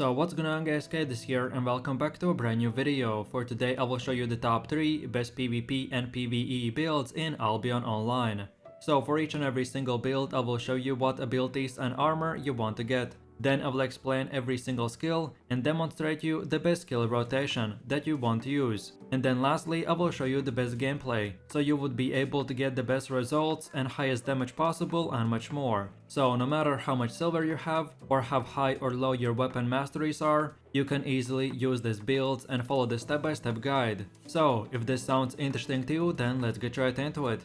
So what's going on guys, Kate is here and welcome back to a brand new video. For today I will show you the top 3 best PvP and PvE builds in Albion Online. So for each and every single build I will show you what abilities and armor you want to get. Then I will explain every single skill and demonstrate you the best skill rotation that you want to use. And then lastly I will show you the best gameplay, so you would be able to get the best results and highest damage possible and much more. So no matter how much silver you have or how high or low your weapon masteries are, you can easily use these builds and follow the step-by-step guide. So if this sounds interesting to you, then let's get right into it.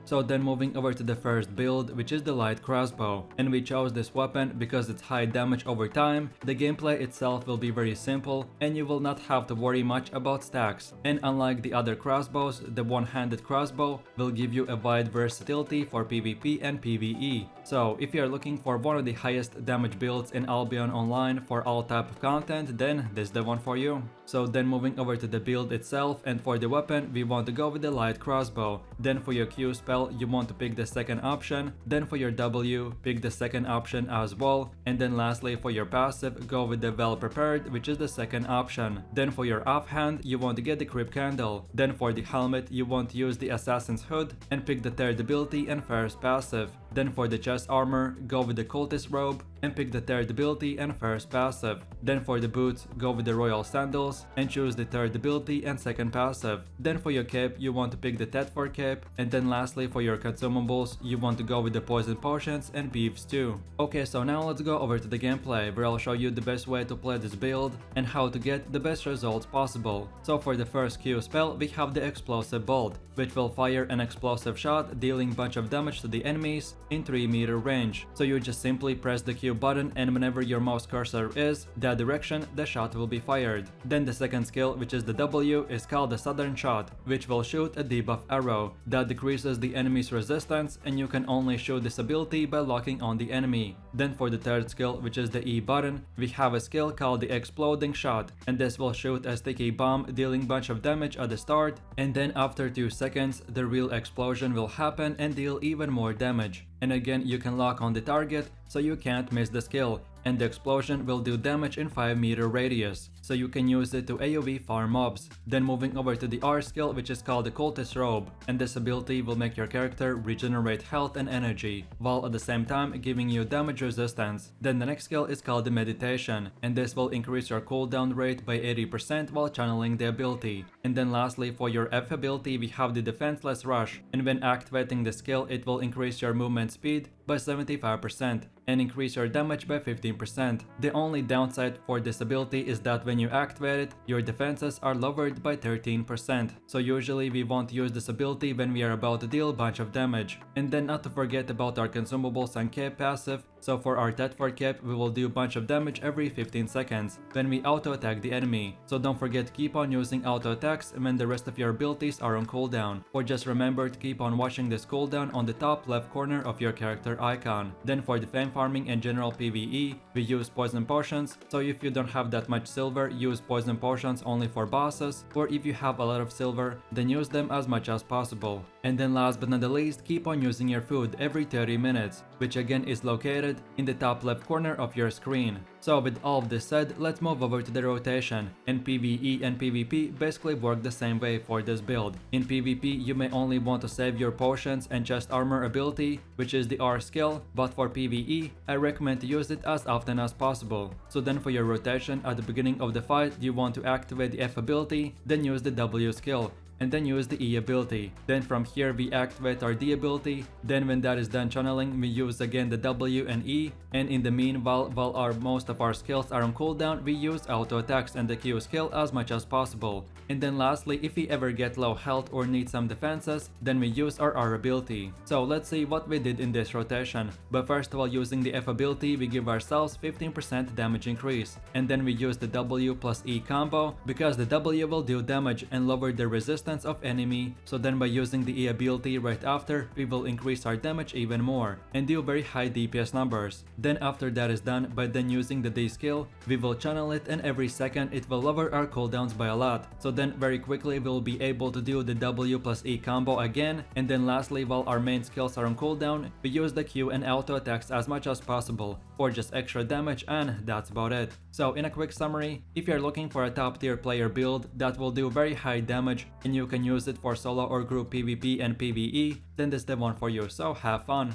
So then moving over to the first build, which is the light crossbow, and we chose this weapon because it's high damage over time. The gameplay itself will be very simple and you will not have to worry much about stacks, and unlike the other crossbows, the one-handed crossbow will give you a wide versatility for PvP and PvE. So if you are looking for one of the highest damage builds in Albion Online for all type of content, then this is the one for you. So then moving over to the build itself, and for the weapon we want to go with the light crossbow. Then for your Q spell you want to pick the second option, then for your W pick the second option as well, and then lastly for your passive go with the well prepared, which is the second option. Then for your offhand you want to get the creep candle, then for the helmet you want to use the assassin's hood and pick the third ability and first passive. Then for the chest armor go with the cultist robe and pick the third ability and first passive. Then for the boots go with the royal sandals and choose the third ability and second passive. Then for your cape you want to pick the Thetford cape, and then lastly for your consumables you want to go with the poison potions and beef stew. Okay, so now let's go over to the gameplay where I'll show you the best way to play this build and how to get the best results possible. So for the first Q spell we have the explosive bolt, which will fire an explosive shot dealing bunch of damage to the enemies in 3-meter range. So you just simply press the Q button and whenever your mouse cursor is that direction the shot will be fired. Then the second skill, which is the W, is called the southern shot, which will shoot a debuff arrow that decreases the enemy's resistance, and you can only shoot this ability by locking on the enemy. Then for the third skill, which is the E button, we have a skill called the exploding shot, and this will shoot a sticky bomb dealing bunch of damage at the start, and then after 2 seconds the real explosion will happen and deal even more damage. And again you can lock on the target so you can't miss the skill, and the explosion will do damage in 5-meter radius, so you can use it to AoE farm mobs. Then moving over to the R skill, which is called the cultist robe, and this ability will make your character regenerate health and energy, while at the same time giving you damage resistance. Then the next skill is called the meditation, and this will increase your cooldown rate by 80% while channeling the ability. And then lastly for your F ability we have the defenseless rush, and when activating the skill it will increase your movement speed by 75% and increase your damage by 15%. The only downside for this ability is that when you activate it, your defenses are lowered by 13%. So usually we won't use this ability when we are about to deal a bunch of damage. And then not to forget about our consumables and cape passive. So for our Thetford cape we will do a bunch of damage every 15 seconds when we auto attack the enemy. So don't forget to keep on using auto attacks when the rest of your abilities are on cooldown, or just remember to keep on watching this cooldown on the top left corner of your character icon. Then for the fame farming and general PvE we use poison potions, so if you don't have that much silver use poison potions only for bosses, or if you have a lot of silver then use them as much as possible. And then last but not the least, keep on using your food every 30 minutes, which again is located in the top left corner of your screen. So with all of this said, let's move over to the rotation. And PvE and PvP basically work the same way for this build. In PvP you may only want to save your potions and chest armor ability, which is the R skill, but for PvE I recommend to use it as often as possible. So then for your rotation at the beginning of the fight you want to activate the F ability, then use the W skill, and then use the E ability. Then from here we activate our D ability, then when that is done channeling we use again the W and E, and in the meanwhile while most of our skills are on cooldown we use auto attacks and the Q skill as much as possible. And then lastly, if we ever get low health or need some defenses, then we use our R ability. So let's see what we did in this rotation. But first of all, using the F ability we give ourselves 15% damage increase, and then we use the W plus E combo because the W will do damage and lower the resistance distance of enemy, so then by using the E ability right after, we will increase our damage even more and do very high DPS numbers. Then after that is done, by then using the D skill, we will channel it and every second it will lower our cooldowns by a lot. So then very quickly we will be able to do the W plus E combo again, and then lastly, while our main skills are on cooldown, we use the Q and auto attacks as much as possible for just extra damage, and that's about it. So in a quick summary, if you're looking for a top tier player build that will do very high damage and you can use it for solo or group PvP and PvE, then this is the one for you, so have fun.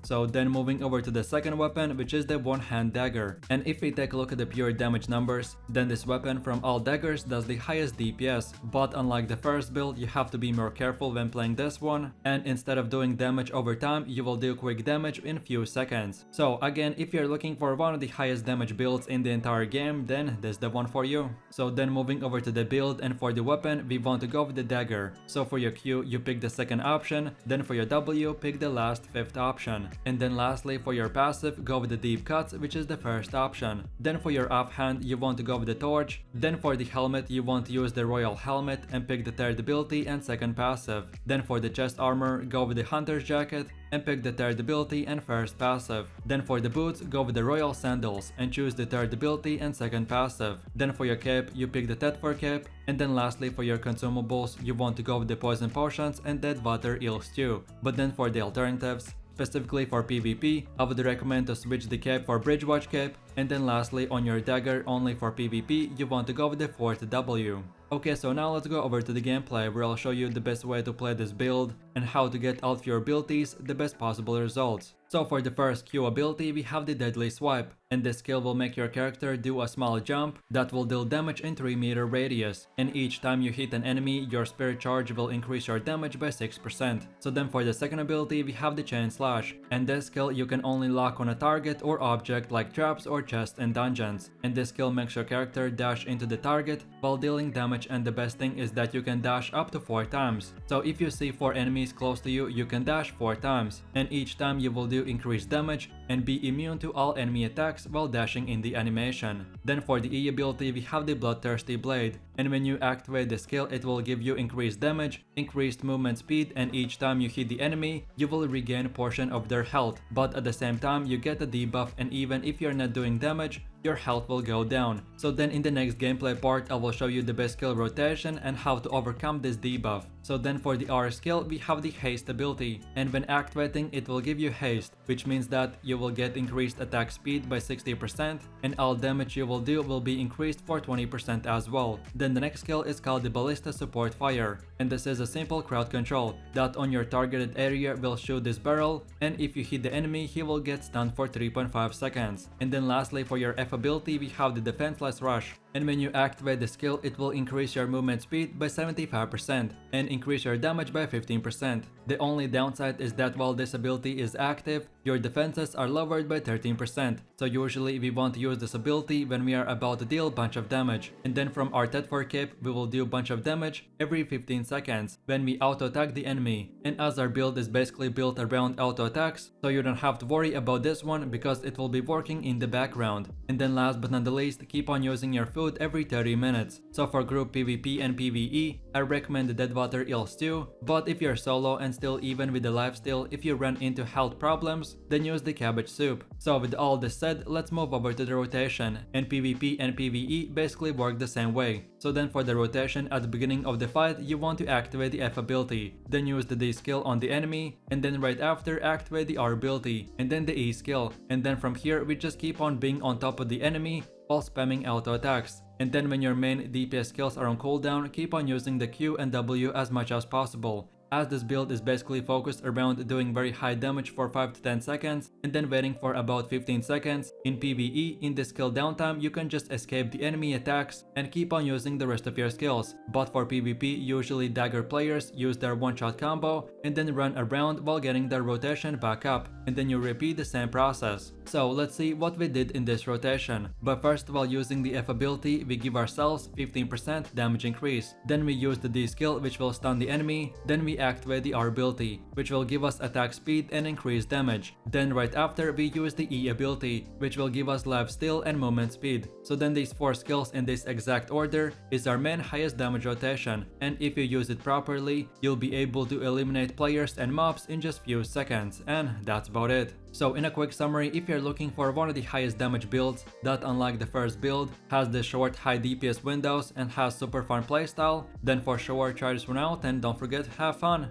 So then moving over to the second weapon, which is the one-hand dagger. And if we take a look at the pure damage numbers, then this weapon from all daggers does the highest DPS. But unlike the first build, you have to be more careful when playing this one. And instead of doing damage over time, you will do quick damage in few seconds. So again, if you're looking for one of the highest damage builds in the entire game, then this is the one for you. So then moving over to the build, and for the weapon, we want to go with the dagger. So for your Q, you pick the second option, then for your W, pick the last fifth option. And then lastly, for your passive, go with the deep cuts, which is the first option. Then for your offhand, you want to go with the torch. Then for the helmet, you want to use the royal helmet and pick the third ability and second passive. Then for the chest armor, go with the hunter's jacket and pick the third ability and first passive. Then for the boots, go with the royal sandals and choose the third ability and second passive. Then for your cape, you pick the Tetfor cape. And then lastly, for your consumables, you want to go with the poison potions and dead water eel stew. But then for the alternatives, specifically for PvP, I would recommend to switch the cape for Bridgewatch cape, and then lastly on your dagger only for PvP, you want to go with the fourth W. Okay, so now let's go over to the gameplay where I'll show you the best way to play this build and how to get out of your abilities the best possible results. So for the first Q ability, we have the Deadly Swipe, and this skill will make your character do a small jump that will deal damage in 3-meter radius, and each time you hit an enemy, your spirit charge will increase your damage by 6%. So then for the second ability, we have the Chain Slash, and this skill you can only lock on a target or object like traps or chests in dungeons, and this skill makes your character dash into the target while dealing damage, and the best thing is that you can dash up to 4 times. So if you see 4 enemies close to you, you can dash 4 times, and each time you will do increased damage and be immune to all enemy attacks while dashing in the animation. Then for the E ability, we have the Bloodthirsty Blade, and when you activate the skill, it will give you increased damage, increased movement speed, and each time you hit the enemy, you will regain a portion of their health, but at the same time you get a debuff, and even if you're not doing damage, your health will go down. So then in the next gameplay part, I will show you the best skill rotation and how to overcome this debuff. So then for the R skill, we have the Haste ability, and when activating, it will give you haste, which means that you will get increased attack speed by 60%, and all damage you will do will be increased for 20% as well. Then the next skill is called the Ballista Support Fire, and this is a simple crowd control that on your targeted area will shoot this barrel, and if you hit the enemy, he will get stunned for 3.5 seconds. And then lastly, for your F ability, we have the Defenseless Rush, and when you activate the skill, it will increase your movement speed by 75% and increase your damage by 15%. The only downside is that while this ability is active, your defenses are lowered by 13%, so usually we want to use this ability when we are about to deal bunch of damage. And then from our Tetfor cape, we will do bunch of damage every 15 seconds when we auto attack the enemy. And as our build is basically built around auto attacks, so you don't have to worry about this one because it will be working in the background. And then last but not the least, keep on using your food every 30 minutes. So for group PvP and PvE, I recommend the Deadwater Eel Stew, but if you're solo and still even with the lifesteal, if you run into health problems, then use the Cabbage Soup. So with all this said, let's move over to the rotation, and PvP and PvE basically work the same way. So then for the rotation, at the beginning of the fight, you want to activate the F ability, then use the D skill on the enemy, and then right after activate the R ability, and then the E skill, and then from here we just keep on being on top of the enemy while spamming auto attacks. And then when your main DPS skills are on cooldown, keep on using the Q and W as much as possible, as this build is basically focused around doing very high damage for 5 to 10 seconds and then waiting for about 15 seconds. In PvE, in the skill downtime, you can just escape the enemy attacks and keep on using the rest of your skills. But for PvP, usually dagger players use their one-shot combo and then run around while getting their rotation back up, and then you repeat the same process. So let's see what we did in this rotation. But first, while using the F ability, we give ourselves 15% damage increase. Then we use the D skill, which will stun the enemy. Then we activate the R ability, which will give us attack speed and increased damage. Then right after, we use the E ability, which which will give us life steal and movement speed. So then these 4 skills in this exact order is our main highest damage rotation, and if you use it properly, you'll be able to eliminate players and mobs in just few seconds, and that's about it. So in a quick summary, if you're looking for one of the highest damage builds that, unlike the first build, has the short high DPS windows and has super fun playstyle, then for sure try this one out and don't forget to have fun.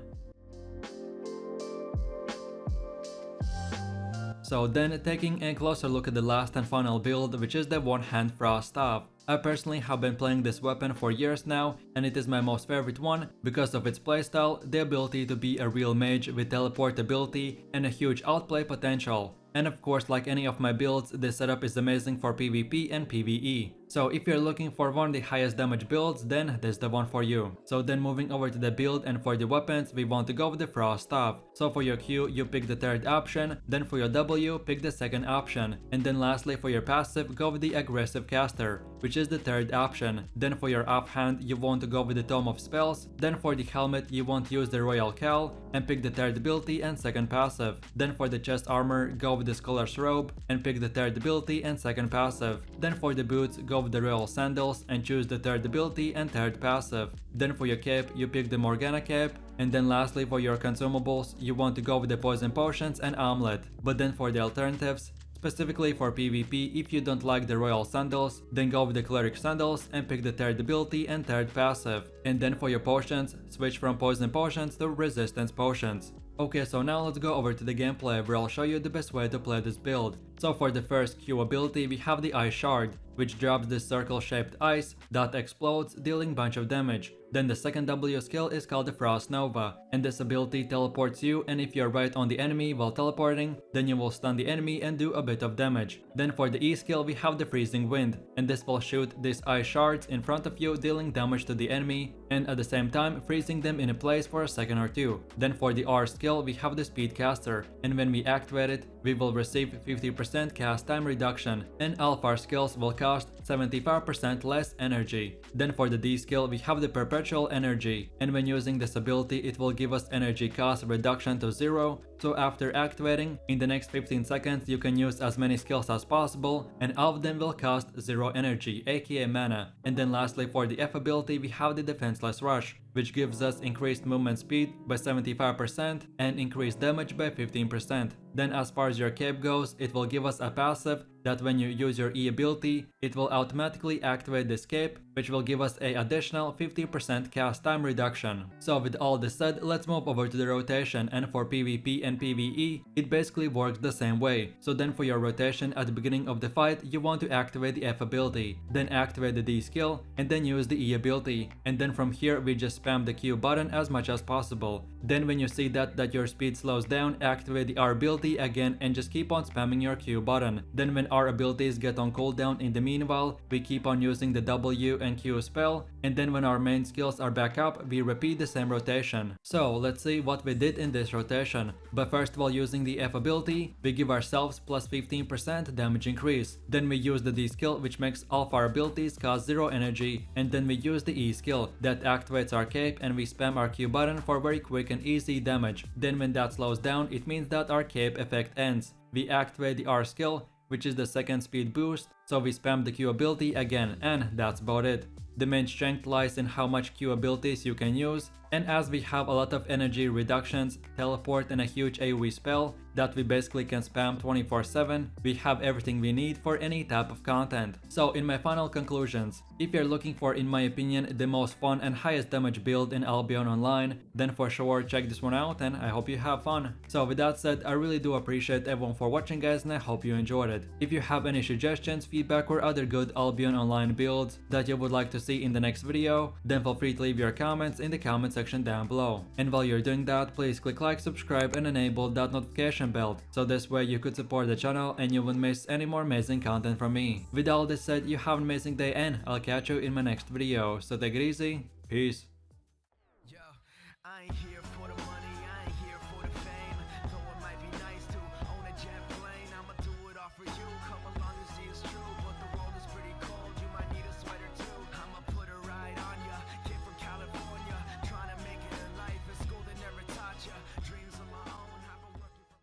So then taking a closer look at the last and final build, which is the one-hand frost staff. I personally have been playing this weapon for years now, and it is my most favorite one because of its playstyle, the ability to be a real mage with teleport ability and a huge outplay potential. And of course, like any of my builds, this setup is amazing for PvP and PvE. So if you're looking for one of the highest damage builds, then this is the one for you. So then moving over to the build, and for the weapons, we want to go with the frost staff. So for your Q, you pick the third option, then for your W, pick the second option, and then lastly for your passive, go with the aggressive caster, which is the third option. Then for your offhand, you want to go with the Tome of Spells, then for the helmet, you want to use the Royal Cowl, and pick the third ability and second passive. Then for the chest armor, go with the Scholar's Robe, and pick the third ability and second passive. Then for the boots, go with the Royal Sandals, and choose the third ability and third passive. Then for your cape, you pick the Morgana cape, and then lastly for your consumables, you want to go with the Poison Potions and Amulet. But then for the alternatives, specifically for PvP, if you don't like the Royal Sandals, then go with the Cleric Sandals and pick the third ability and third passive. And then for your potions, switch from Poison Potions to Resistance Potions. Okay, so now let's go over to the gameplay where I'll show you the best way to play this build. So for the first Q ability, we have the Ice Shard, which drops this circle-shaped ice that explodes, dealing bunch of damage. Then the second W skill is called the Frost Nova, and this ability teleports you, and if you're right on the enemy while teleporting, then you will stun the enemy and do a bit of damage. Then for the E skill, we have the Freezing Wind, and this will shoot these ice shards in front of you, dealing damage to the enemy, and at the same time freezing them in place for a second or two. Then for the R skill, we have the Speed Caster, and when we activate it, we will receive 50% cast time reduction, and all of our skills will cost 75% less energy. Then for the D skill, we have the Perpetual Energy, and when using this ability, it will give us energy cost reduction to 0, so after activating, in the next 15 seconds you can use as many skills as possible, and all of them will cost 0 energy, aka mana. And then lastly for the F ability, we have the Defenseless Rush, which gives us increased movement speed by 75% and increased damage by 15%. Then as far as your cape goes, it will give us a passive that when you use your E ability, it will automatically activate this cape, which will give us an additional 50% cast time reduction. So with all this said, let's move over to the rotation, and for PvP and PvE, it basically works the same way. So then for your rotation, at the beginning of the fight, you want to activate the F ability, then activate the D skill, and then use the E ability. And then from here, we just spam the Q button as much as possible. Then when you see that your speed slows down, activate the R ability again and just keep on spamming your Q button. Then when our abilities get on cooldown in the meanwhile, we keep on using the W and Q spell, and then when our main skills are back up, we repeat the same rotation. So let's see what we did in this rotation. But first, while using the F ability, we give ourselves plus 15% damage increase. Then we use the D skill, which makes all of our abilities cost 0 energy, and then we use the E skill that activates our cape, and we spam our Q button for very quick and easy damage. Then when that slows down, it means that our cape effect ends. We activate the R skill, which is the second speed boost, so we spam the Q ability again, and that's about it. The main strength lies in how much Q abilities you can use, and as we have a lot of energy reductions, teleport, and a huge AoE spell that we basically can spam 24/7, we have everything we need for any type of content. So in my final conclusions, if you're looking for, in my opinion, the most fun and highest damage build in Albion Online, then for sure check this one out, and I hope you have fun. So with that said, I really do appreciate everyone for watching, guys, and I hope you enjoyed it. If you have any suggestions, feedback, or other good Albion Online builds that you would like to see in the next video, then feel free to leave your comments in the comment section down below. And while you're doing that, please click like, subscribe, and enable that notification bell, so this way you could support the channel and you wouldn't miss any more amazing content from me. With all this said, you have an amazing day, and I'll catch you in my next video. So take it easy, peace.